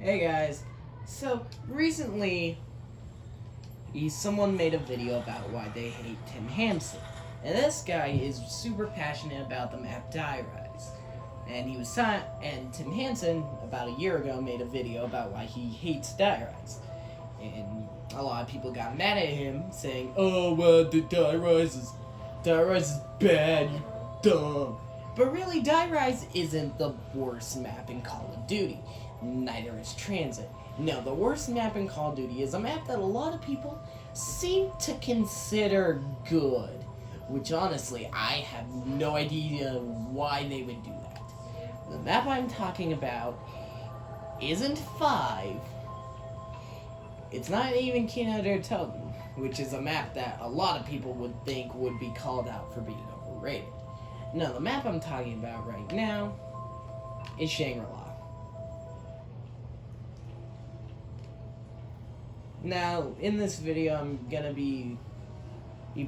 Hey guys, so recently someone made a video about why they hate Tim Henson. And this guy is super passionate about the map Die Rise. And and Tim Henson about a year ago made a video about why he hates Die Rise. And a lot of people got mad at him saying, "Oh well, the Die Rise is bad, you dumb." But really, Die Rise isn't the worst map in Call of Duty. Neither is Transit. No, the worst map in Call of Duty is a map that a lot of people seem to consider good. Which honestly, I have no idea why they would do that. The map I'm talking about isn't 5. It's not even Kino der Toten, which is a map that a lot of people would think would be called out for being overrated. No, the map I'm talking about right now is Shangri-la. Now, in this video, I'm gonna be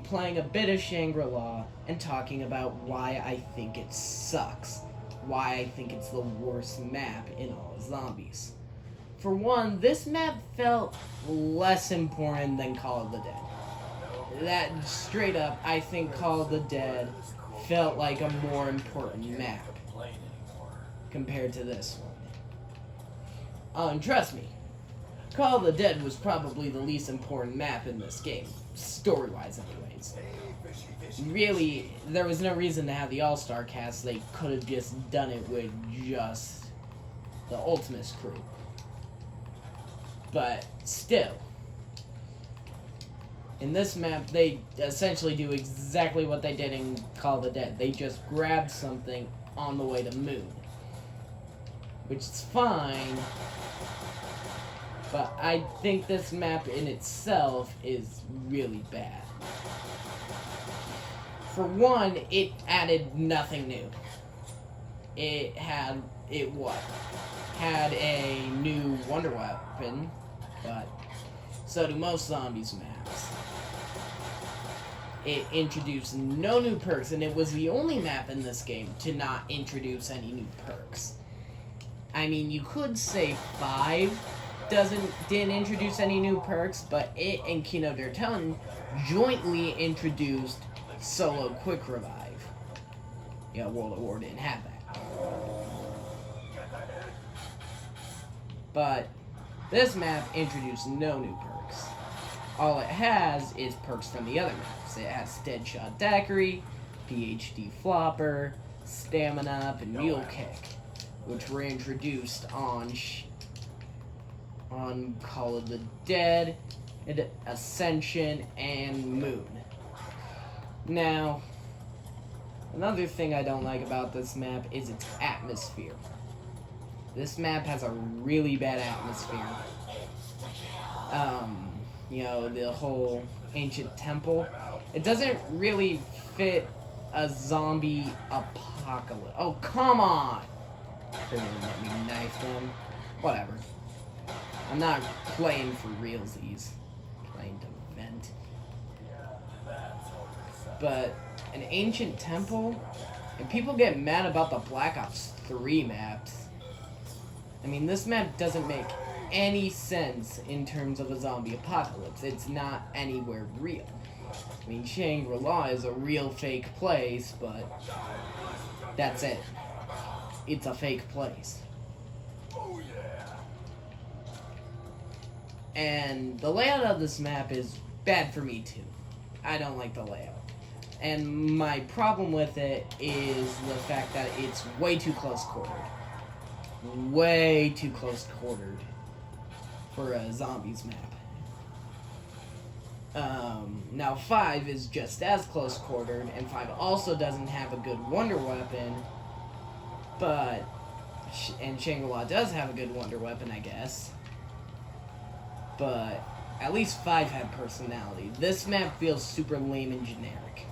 playing a bit of Shangri-la and talking about why I think it sucks. Why I think it's the worst map in all of Zombies. For one, this map felt less important than Call of the Dead. That, straight up, I think Call of the Dead felt like a more important map compared to this one. Oh, and trust me, Call of the Dead was probably the least important map in this game, story-wise anyways. Really, there was no reason to have the All-Star cast. They could have just done it with just the Ultimates crew. But still, in this map, they essentially do exactly what they did in Call of the Dead. They just grabbed something on the way to Moon. Which is fine, but I think this map in itself is really bad. For one, it added nothing new. It had a new wonder weapon, but so do most Zombies maps. It introduced no new perks, and it was the only map in this game to not introduce any new perks. I mean, you could say 5 didn't introduce any new perks, but it and Kino der Toten jointly introduced Solo Quick Revive. Yeah, World at War didn't have that. But this map introduced no new perks. All it has is perks from the other maps. It has Deadshot Daiquiri, PhD Flopper, Stamina Up, and Mule Kick, which were introduced on Call of the Dead, Ascension, and Moon. Now, another thing I don't like about this map is its atmosphere. This map has a really bad atmosphere. The whole ancient temple. It doesn't really fit a zombie apocalypse. Oh, come on! They didn't let me knife them. Whatever. I'm not playing for realsies. I'm playing to vent. But an ancient temple, and people get mad about the Black Ops 3 maps. I mean, this map doesn't make any sense in terms of a zombie apocalypse. It's not anywhere real. I mean, Shangri-La is a real fake place, but that's it. It's a fake place. And the layout of this map is bad for me too. I don't like the layout. And my problem with it is the fact that it's way too close quartered. Way too close quartered for a Zombies map. Now 5 is just as close quartered, and 5 also doesn't have a good wonder weapon, and Shangri-La does have a good wonder weapon, I guess. But at least 5 had personality. This map feels super lame and generic.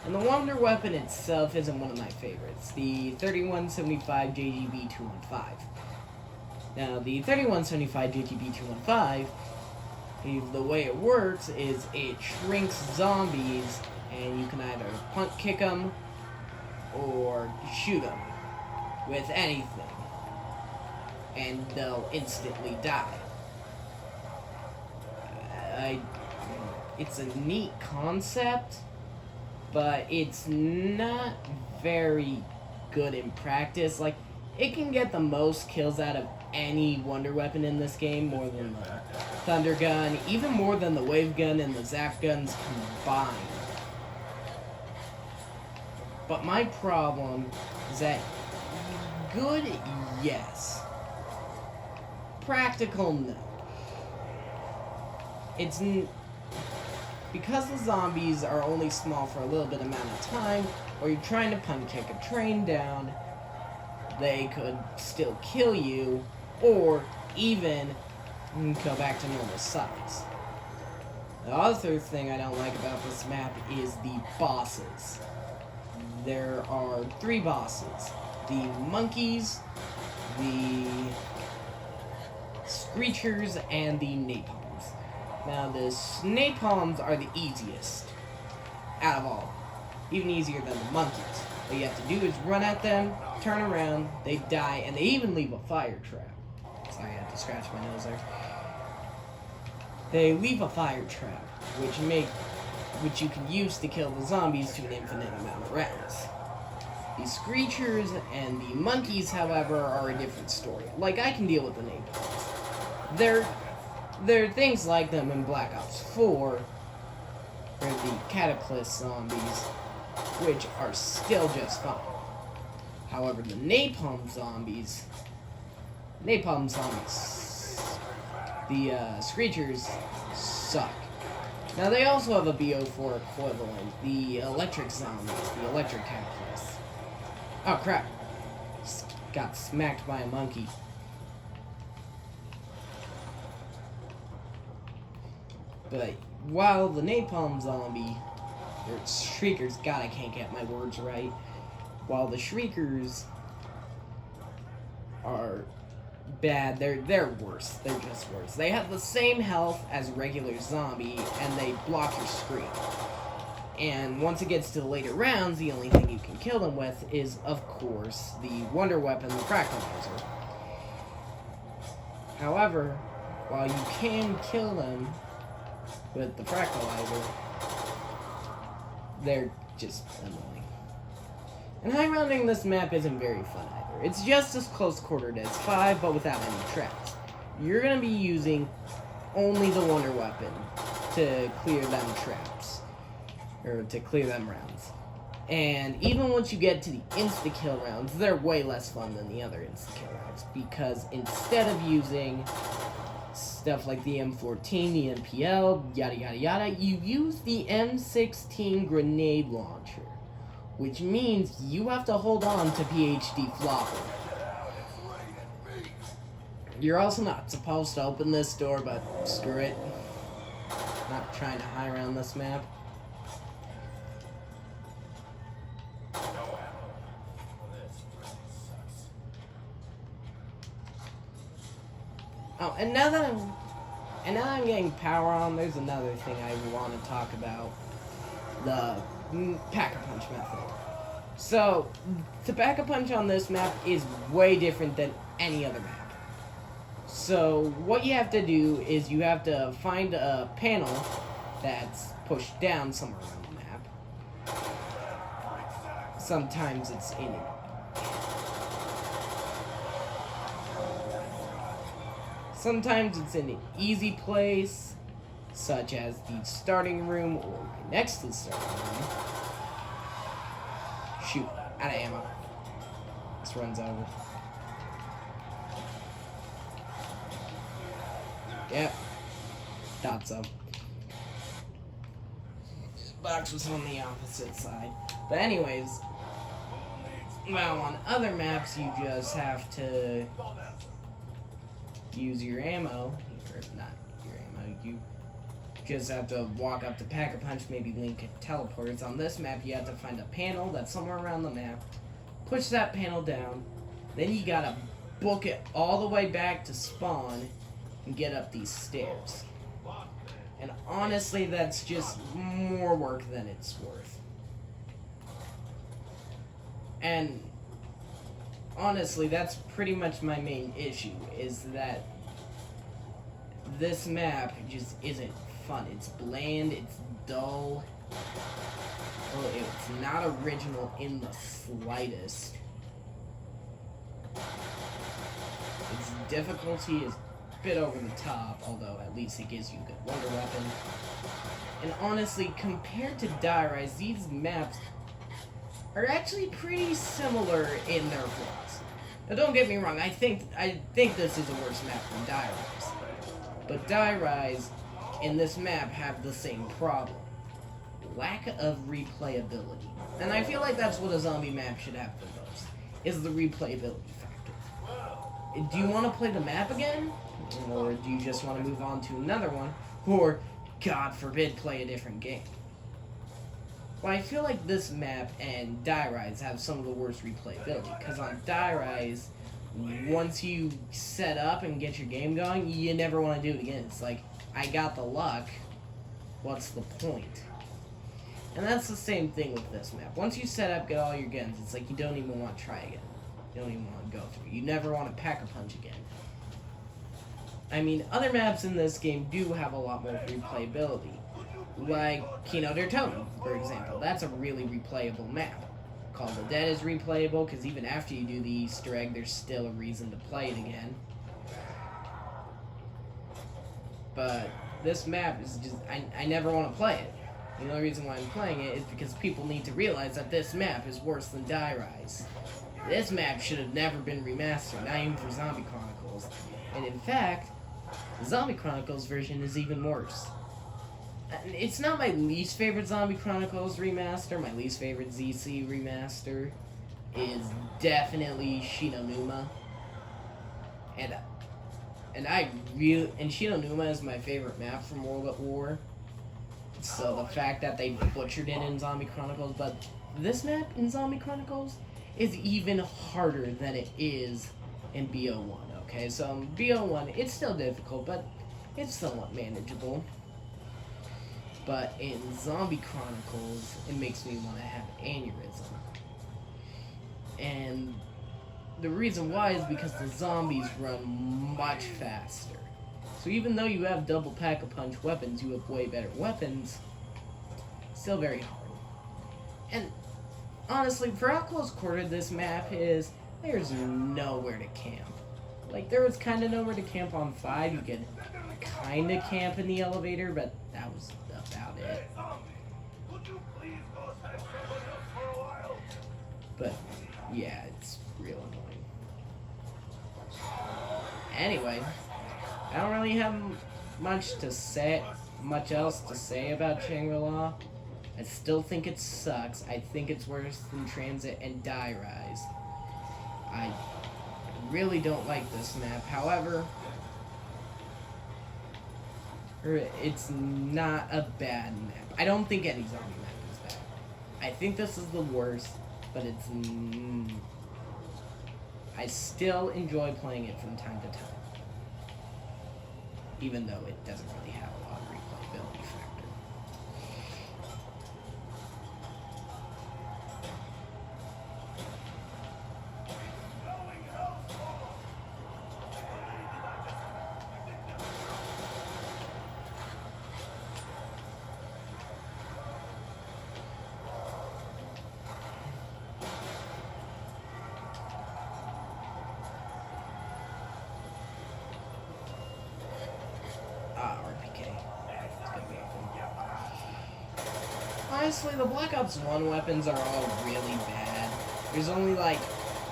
And the wonder weapon itself isn't one of my favorites. The 3175 JGB 215. Now, the 3175 JGB 215, the way it works is it shrinks zombies, and you can either punt kick them or shoot them with anything. and they'll instantly die. It's a neat concept, but it's not very good in practice. Like, it can get the most kills out of any wonder weapon in this game, more than the thunder gun, even more than the wave gun and the zap guns combined. But my problem is that good, yes. Practical, no. It's because the zombies are only small for a little bit amount of time, or you're trying to punch kick a train down, they could still kill you, or even go back to normal size. The other thing I don't like about this map is the bosses. There are 3 bosses. The monkeys, the screechers, and the napalms. Now, the napalms are the easiest out of all. Even easier than the monkeys. What you have to do is run at them, turn around, they die, and they even leave a fire trap. Sorry, I had to scratch my nose there. They leave a fire trap, which you can use to kill the zombies to an infinite amount of rounds. The screechers and the monkeys, however, are a different story. Like, I can deal with the napalms. There are things like them in Black Ops 4, or the Cataclysm zombies, which are still just fine. However, the napalm zombies, the screechers suck. Now, they also have a BO4 equivalent, the electric zombies, the electric cataclysms. Oh, crap. Got smacked by a monkey. But while the napalm zombie, or shriekers, God, I can't get my words right. While the shriekers are bad, they're worse. They're just worse. They have the same health as regular zombie, and they block your screen. And once it gets to the later rounds, the only thing you can kill them with is, of course, the wonder weapon, the fractalizer. However, while you can kill them with the fractalizer, they're just annoying. And high rounding this map isn't very fun either. It's just as close quartered as 5, but without any traps. You're going to be using only the wonder weapon to clear them traps, or to clear them rounds. And even once you get to the insta-kill rounds, they're way less fun than the other insta-kill rounds, because instead of using stuff like the M14, the MPL, yada yada yada, you use the M16 grenade launcher, which means you have to hold on to PhD flopper. You're also not supposed to open this door, but screw it. Not trying to high round this map. Oh, and now that I'm getting power on, there's another thing I want to talk about. The pack-a-punch method. So, the pack-a-punch on this map is way different than any other map. So, what you have to do is you have to find a panel that's pushed down somewhere around the map. Sometimes it's in it. Sometimes it's in an easy place, such as the starting room or right next to the starting room. Shoot, out of ammo. This runs over. Yep, thought so. This box was on the opposite side. But anyways, well, on other maps you just have to use your ammo, or not your ammo, you just have to walk up to Pack-a-Punch, maybe Link teleports. On this map, you have to find a panel that's somewhere around the map, push that panel down, then you gotta book it all the way back to spawn and get up these stairs. And honestly, that's just more work than it's worth. And honestly, that's pretty much my main issue, is that this map just isn't fun. It's bland, it's dull. Well, it's not original in the slightest. Its difficulty is a bit over the top, although at least it gives you a good wonder weapon. And honestly, compared to Die Rise, these maps are actually pretty similar in their flaws. Now, don't get me wrong, I think this is a worse map than Die Rise. But Die Rise and this map have the same problem. Lack of replayability. And I feel like that's what a zombie map should have the most, is the replayability factor. Do you want to play the map again? Or do you just want to move on to another one? Or, God forbid, play a different game? Well, I feel like this map and Die Rise have some of the worst replayability, because on Die Rise, once you set up and get your game going, you never want to do it again. It's like, I got the luck, what's the point? And that's the same thing with this map. Once you set up, get all your guns, it's like you don't even want to try again. You don't even want to go through. You never want to pack a punch again. I mean, other maps in this game do have a lot more replayability. Like Kino der Toten, for example. That's a really replayable map. Call of the Dead is replayable, because even after you do the Easter egg, there's still a reason to play it again. But this map is just, I never want to play it. The only reason why I'm playing it is because people need to realize that this map is worse than Die Rise. This map should have never been remastered, not even for Zombie Chronicles. And in fact, the Zombie Chronicles version is even worse. It's not my least favorite Zombie Chronicles remaster. My least favorite ZC remaster is definitely Shinonuma. And Shinonuma is my favorite map from World at War. So the fact that they butchered it in Zombie Chronicles, but this map in Zombie Chronicles is even harder than it is in BO1, okay? So in BO1, it's still difficult, but it's somewhat manageable. But in Zombie Chronicles, it makes me want to have aneurysm. And the reason why is because the zombies run much faster. So even though you have double pack-a-punch weapons, you have way better weapons. Still very hard. And honestly, for how close quarter this map is, there's nowhere to camp. Like, there was kind of nowhere to camp on 5. You could kind of camp in the elevator, but that was about it. But, yeah, it's real annoying. Anyway, I don't really have much else to say about Shangri-la. I still think it sucks. I think it's worse than Transit and Die Rise. I really don't like this map. However, it's not a bad map. I don't think any zombie map is bad. I think this is the worst, but it's... I still enjoy playing it from time to time. Even though it doesn't really have a lot of replayability factor. Honestly, the Black Ops 1 weapons are all really bad. There's only like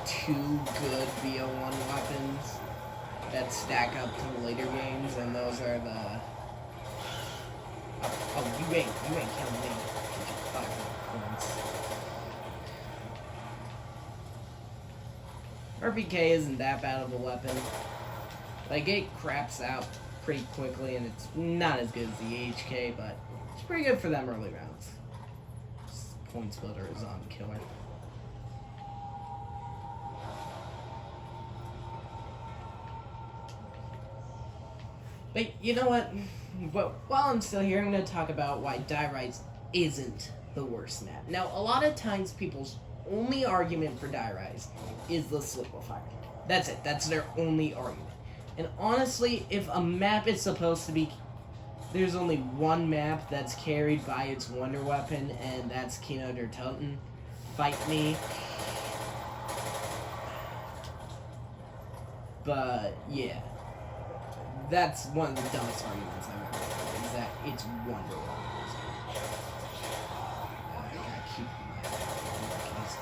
2 good BO1 weapons that stack up to the later games, and those are the... Oh, you ain't killing me. 5 points. RPK isn't that bad of a weapon. Like, it craps out pretty quickly, and it's not as good as the HK, but it's pretty good for them early rounds. Point splitter is zombie killer. But you know what? But while I'm still here, I'm going to talk about why Die Rise isn't the worst map. Now, a lot of times people only argument for Die Rise is the Solidifier. That's it. That's their only argument. And honestly, if a map is supposed to be... There's only one map that's carried by its wonder weapon, and that's Kino der Toten. Fight me. But, yeah. That's one of the dumbest arguments I've ever heard, is that it's wonder weapons. I gotta keep my case.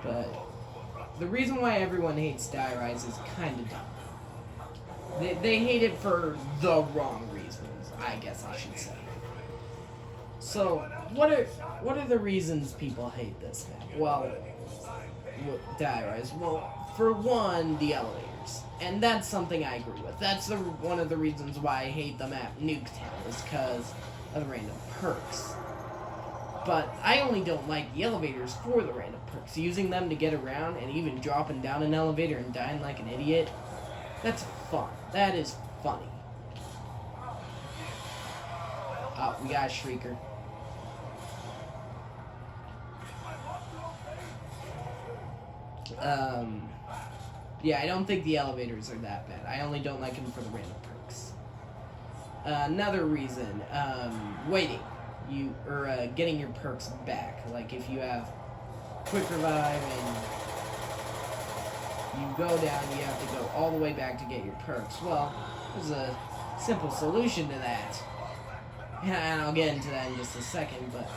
But the reason why everyone hates Die Rise is kind of dumb. They hate it for the wrong reasons, I guess I should say. So, what are the reasons people hate this map? Well, Die Rise. Well, for one, the elevators. And that's something I agree with. That's one of the reasons why I hate the map Nuketown, is because of the random perks. But I only don't like the elevators for the random perks. Using them to get around and even dropping down an elevator and dying like an idiot, that's fun. That is funny. Oh, we got a Shrieker. Yeah, I don't think the elevators are that bad. I only don't like them for the random perks. Another reason, waiting. Getting your perks back. Like if you have Quick Revive and you go down, you have to go all the way back to get your perks. Well, there's a simple solution to that. And I'll get into that in just a second, but...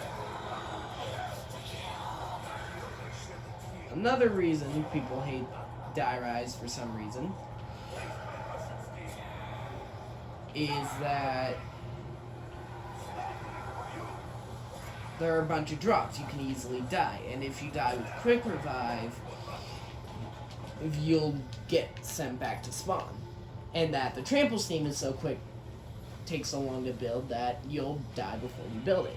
Another reason people hate Die Rise for some reason is that there are a bunch of drops. You can easily die. And if you die with Quick Revive, you'll get sent back to spawn. And that the trample steam is so quick, takes so long to build, that you'll die before you build it.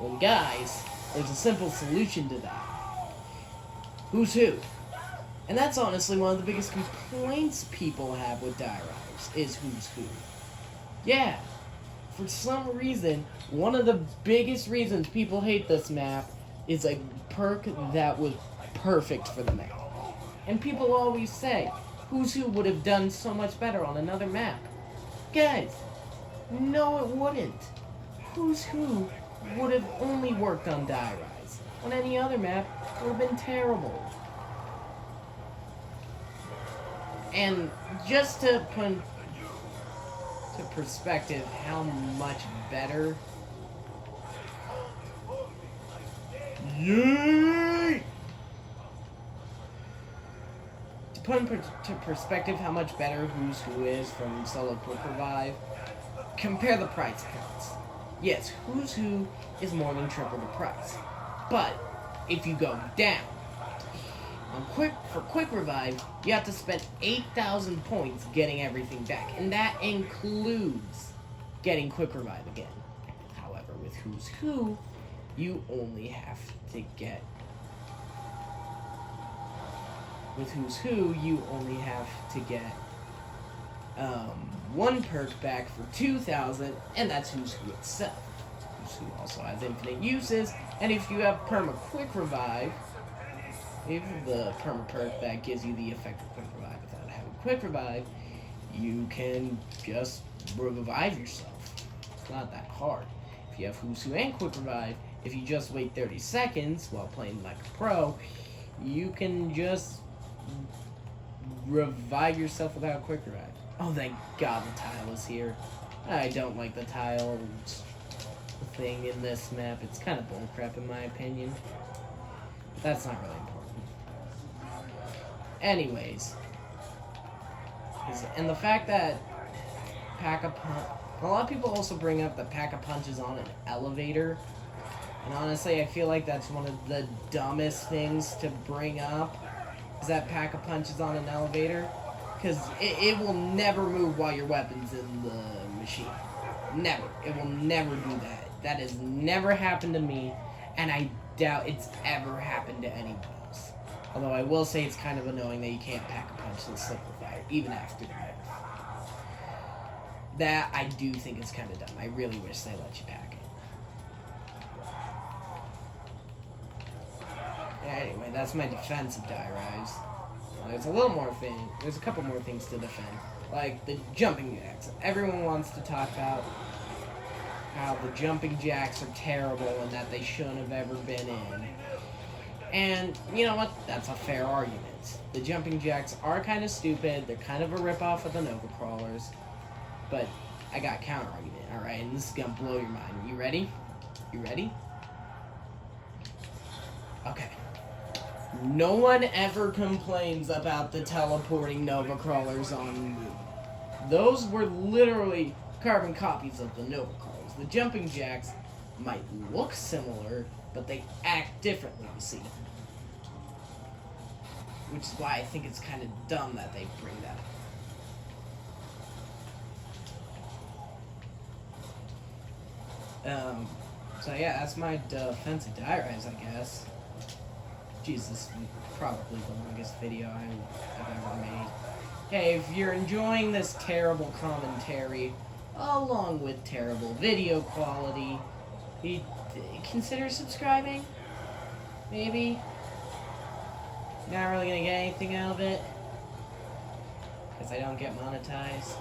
Well, guys, there's a simple solution to that. Who's Who? And that's honestly one of the biggest complaints people have with Die Rise, is Who's Who. Yeah. For some reason, one of the biggest reasons people hate this map is a perk that was perfect for the map. And people always say, Who's Who would have done so much better on another map. Guys, no it wouldn't. Who's Who would have only worked on Die Rise. On any other map, it would have been terrible. And just to put into perspective how much better... Yay! To put into perspective how much better Who's Who is from Solo Quick Revive, compare the price counts. Yes, Who's Who is more than triple the price. But, if you go down, for Quick Revive, you have to spend 8,000 points getting everything back. And that includes getting Quick Revive again. However, with Who's Who, you only have to get... With Who's Who, you only have to get one perk back for 2,000, and that's Who's Who itself. Who's Who also has infinite uses, and if you have Perma Quick Revive, if the perma perk that gives you the effect of Quick Revive without having Quick Revive, you can just revive yourself. It's not that hard. If you have Who's Who and Quick Revive, if you just wait 30 seconds while playing like a pro, you can just revive yourself without Quick Revive. Oh, thank God the tile is here. I don't like the tile thing in this map. It's kind of bullcrap in my opinion. That's not really important. Anyways, and the fact that Pack-a-Punch... A lot of people also bring up that Pack-a-Punch is on an elevator. And honestly, I feel like that's one of the dumbest things to bring up, is that Pack-a-Punch is on an elevator. Because it will never move while your weapon's in the machine. Never. It will never do that. That has never happened to me. And I doubt it's ever happened to anyone else. Although I will say it's kind of annoying that you can't pack a punch and slip the fire, even after the nerf. That I do think is kind of dumb. I really wish they let you pack it. Anyway, that's my defense of Die Rise. There's a little more thing. There's a couple more things to defend, like the jumping jacks. Everyone wants to talk about how the jumping jacks are terrible and that they shouldn't have ever been in. And you know what? That's a fair argument. The jumping jacks are kind of stupid. They're kind of a ripoff of the Nova Crawlers. But I got a counter argument, alright? And this is gonna blow your mind. You ready? You ready? Okay. No one ever complains about the teleporting Nova Crawlers on Moon. Those were literally carbon copies of the Nova Crawlers. The jumping jacks might look similar, but they act differently, you see. Which is why I think it's kind of dumb that they bring that up. So yeah, that's my defense of Die Rise, I guess. Jeez, this is probably the longest video I've ever made. Hey, if you're enjoying this terrible commentary, along with terrible video quality, consider subscribing? Maybe? Not really gonna get anything out of it? Because I don't get monetized.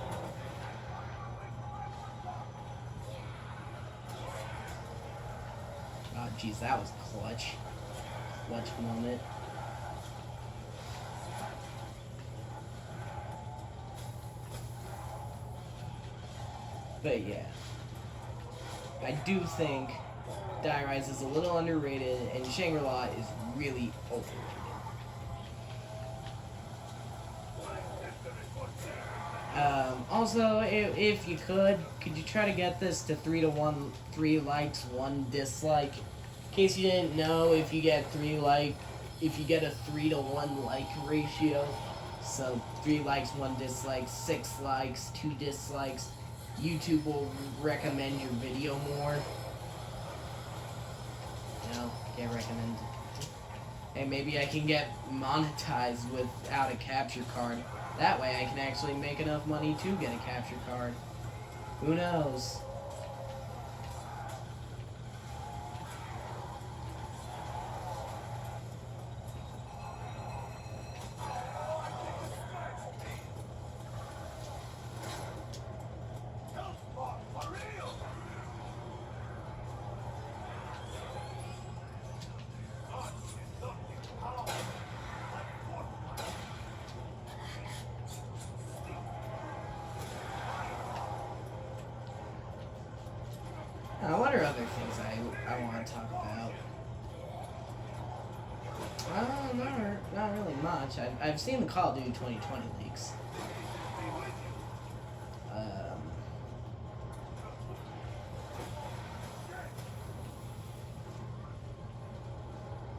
Oh, jeez, that was clutch. Clutch moment. But yeah, I do think Die Rise is a little underrated, and Shangri-La is really overrated. Also, if you could you try to get this to 3-to-1, 3 likes, 1 dislike? In case you didn't know, if you get a 3-to-1 like ratio, so 3 likes, 1 dislike, 6 likes, 2 dislikes, YouTube will recommend your video more. No, can't recommend it. Hey, maybe I can get monetized without a capture card. That way I can actually make enough money to get a capture card. Who knows? What are other things I want to talk about? Not really much. I've seen the Call of Duty 2020 leaks.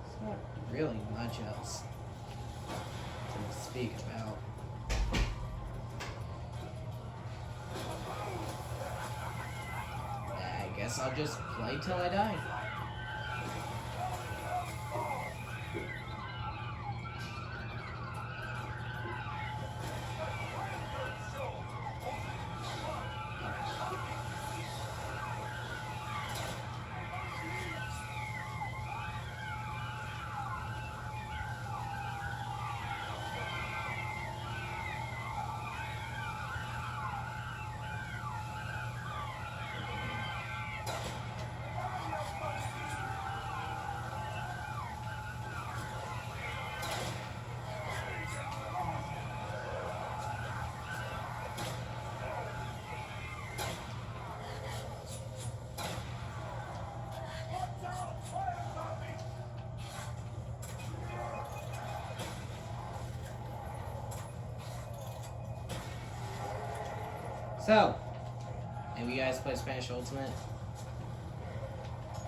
There's not really much else to speak about. I guess I'll just play till I die. So, have you guys play Spanish Ultimate?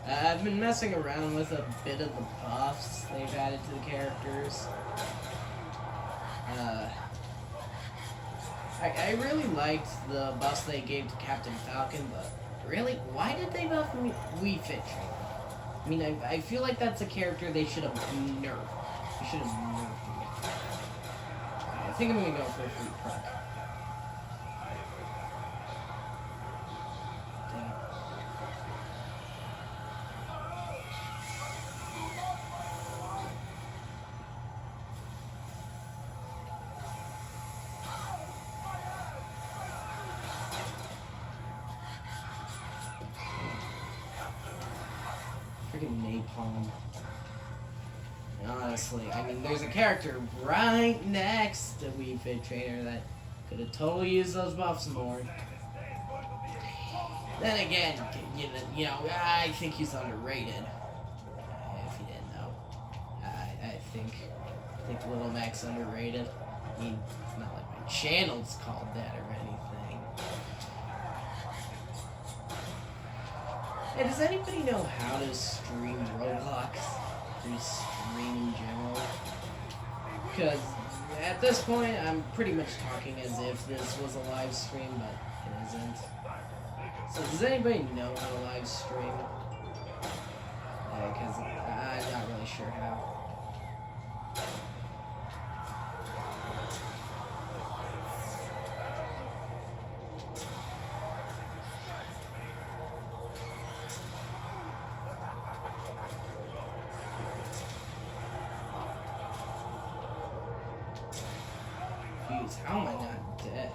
I've been messing around with a bit of the buffs they've added to the characters. I really liked the buffs they gave to Captain Falcon, but really, why did they buff Wii Fit Trainer? I mean, I feel like that's a character they should have nerfed. They should have nerfed him. I think I'm gonna go for a free proc. Freaking napalm. Honestly, I mean, there's a character right next to Wii Fit Trainer that could have totally used those buffs more. Then again, you know, I think he's underrated. If you didn't know, I think Little Mac's underrated. I mean, it's not like my channel's called that or anything. Hey, does anybody know how to stream Roblox? Or stream in general? Because at this point, I'm pretty much talking as if this was a live stream, but it isn't. So does anybody know how to live stream? Because I'm not really sure how. Jeez, how am I not dead?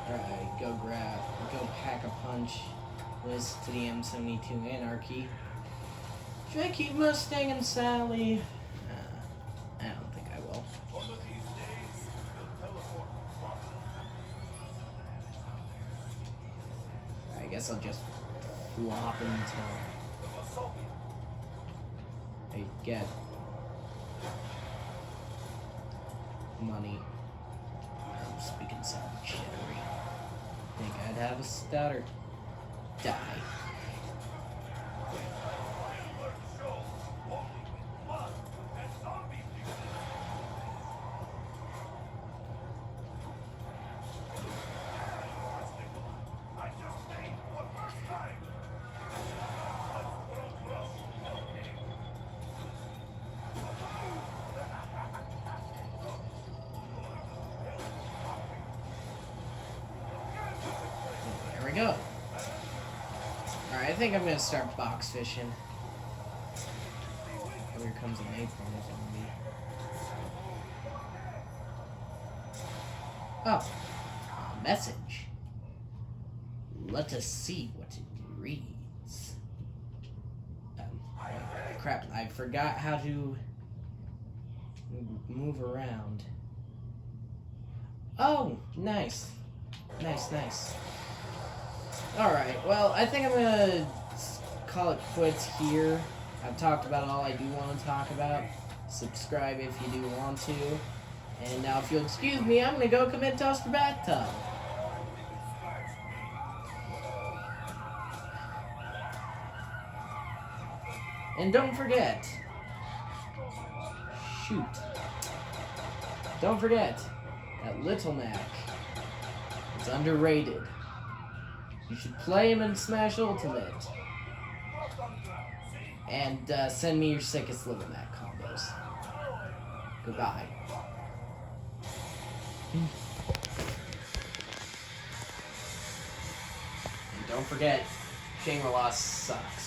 Alright, go pack a punch. List to the M72 Anarchy. Should I keep Mustang and Sally? I don't think I will. I guess I'll just flop until I get money. I'm speaking some jittery. Think I'd have a stutter. Die. There we go. Alright, I think I'm gonna start box fishing. Oh, here comes an napalm zombie. Oh, a message. Let us see what it reads. Crap, I forgot how to move around. Oh, nice. Nice. Alright, well, I think I'm gonna call it quits here. I've talked about all I do want to talk about. Subscribe if you do want to. And now, if you'll excuse me, I'm gonna go commit toaster bathtub. And don't forget, don't forget that Little Mac is underrated. You should play him in Smash Ultimate. And send me your sickest Little Mac combos. Goodbye. And don't forget, Shangri-la sucks.